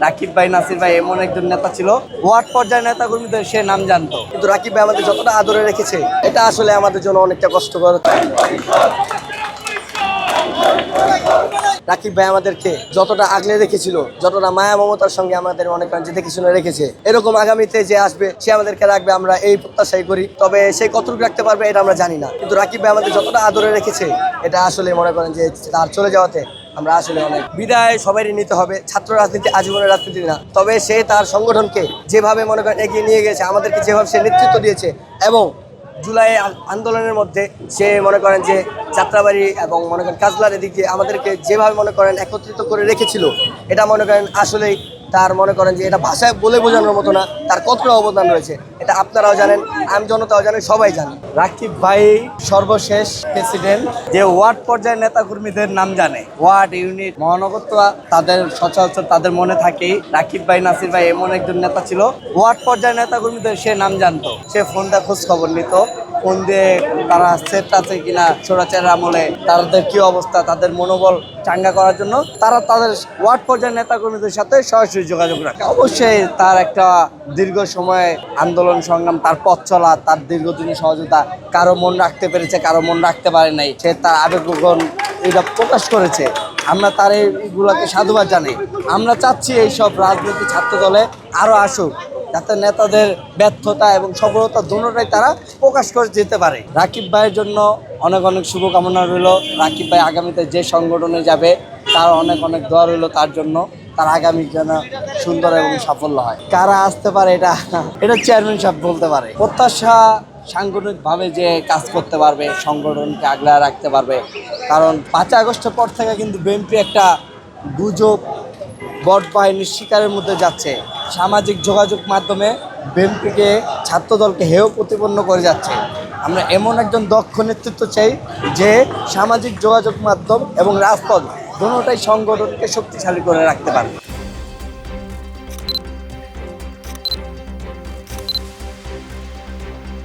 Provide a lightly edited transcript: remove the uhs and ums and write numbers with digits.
রাকিব ভাই, নাসির ভাই এমন একজন নেতা ছিল, ওয়ার্ড পর্যায়ের নেতা কর্মীদের সে নাম জানতো। কিন্তু রাকিব ভাই আমাদের যতটা আদরে রেখেছে, এটা আসলে আমাদের জন্য অনেকটা কষ্টকর। রাকিব ভাই আমাদেরকে যতটা আগলে রেখেছিল, যতটা মায়া মমতার সঙ্গে আমাদের অনেক যে দেখে শুনে রেখেছে, এরকম আগামীতে যে আসবে সে আমাদেরকে রাখবে, আমরা এই প্রত্যাশাই করি। তবে সে কতটুকু রাখতে পারবে এটা আমরা জানি না, কিন্তু রাকিব ভাই আমাদের যতটা আদরে রেখেছে, এটা আসলে মনে করেন যে তার চলে যাওয়াতে আমরা আসলে অনেক বিদায় সবারই নিতে হবে। ছাত্র রাজনীতি আজীবনের রাজনীতি না, তবে সে তার সংগঠনকে যেভাবে মনে করেন এগিয়ে নিয়ে গেছে, আমাদেরকে যেভাবে সে নেতৃত্ব দিয়েছে, এবং জুলাই আন্দোলনের মধ্যে সে মনে করেন যে যাত্রাবাড়ি এবং মনে করেন কাজলার এদিকে আমাদেরকে যেভাবে মনে করেন একত্রিত করে রেখেছিল, এটা মনে করেন আসলেই তার মনে করেন যে এটা ভাষায় বলে বোঝানোর মতো না, তার কতটা অবদান রয়েছে এটা আপনারাও জানেন, আম জনতাও জানেন, সবাই জানে। রাকিব ভাই সর্বশেষ প্রেসিডেন্ট যে ওয়ার্ড পর্যায়ের নেতা কর্মীদের নাম জানে, ওয়ার্ড, ইউনিট, মহানগর, তো তাদের সচরাচর তাদের মনে থাকেই রাকিব ভাই, নাসির ভাই এমন একজন নেতা ছিল, ওয়ার্ড পর্যায়ের নেতা কর্মীদের সে নাম জানতো। সে ফোন দিয়ে খোঁজ খবর নিত, ফোন দিয়ে তারা সেট আছে কিনা, ছোড়াচের আমলে তাদের কি অবস্থা, তাদের মনোবল চাঙ্গা করার জন্য তারা তাদের ওয়ার্ড পর্যায়ের নেতা কর্মীদের সাথে সরাসরি যোগাযোগ রাখে। অবশ্যই তার একটা দীর্ঘ সময় আন্দোলন সংগ্রাম, তার পথ চলা, তার দীর্ঘদিনের সহযোগিতা, কারো মন রাখতে পেরেছে, কারো মন রাখতে পারে নাই, সে তার আবেগগণ এটা প্রকাশ করেছে। আমরা তার এইগুলোকে সাধুবাদ জানাই। আমরা চাচ্ছি এইসব রাজনৈতিক ছাত্র দলে আরও আসুক, যাতে নেতাদের ব্যর্থতা এবং সফলতা দুটোটাই তারা প্রকাশ করে যেতে পারে। রাকিব ভাইয়ের জন্য অনেক অনেক শুভকামনা রইল। রাকিব ভাই আগামীতে যে সংগঠনে যাবে তার অনেক অনেক দোয়া রইল তার জন্য, তার আগামী যেন সুন্দর এবং সাফল্য হয়। কারা আসতে পারে এটা চেয়ারম্যান সাহেব বলতে পারে। প্রত্যাশা সাংগঠনিকভাবে যে কাজ করতে পারবে, সংগঠনকে আগলে রাখতে পারবে, কারণ 5 আগস্টের পর থেকে কিন্তু বিএনপি একটা গুজব বট বাহিনীর শিকারের মধ্যে যাচ্ছে। সামাজিক যোগাযোগ মাধ্যমে বিএনপিকে, ছাত্রদলকে হেয় প্রতিপন্ন করে যাচ্ছে। আমরা এমন একজন দক্ষ নেতৃত্ব চাই যে সামাজিক যোগাযোগ মাধ্যম এবং রাজপথ দুটোটাই সংগঠনকে শক্তিশালী করে রাখতে পারে।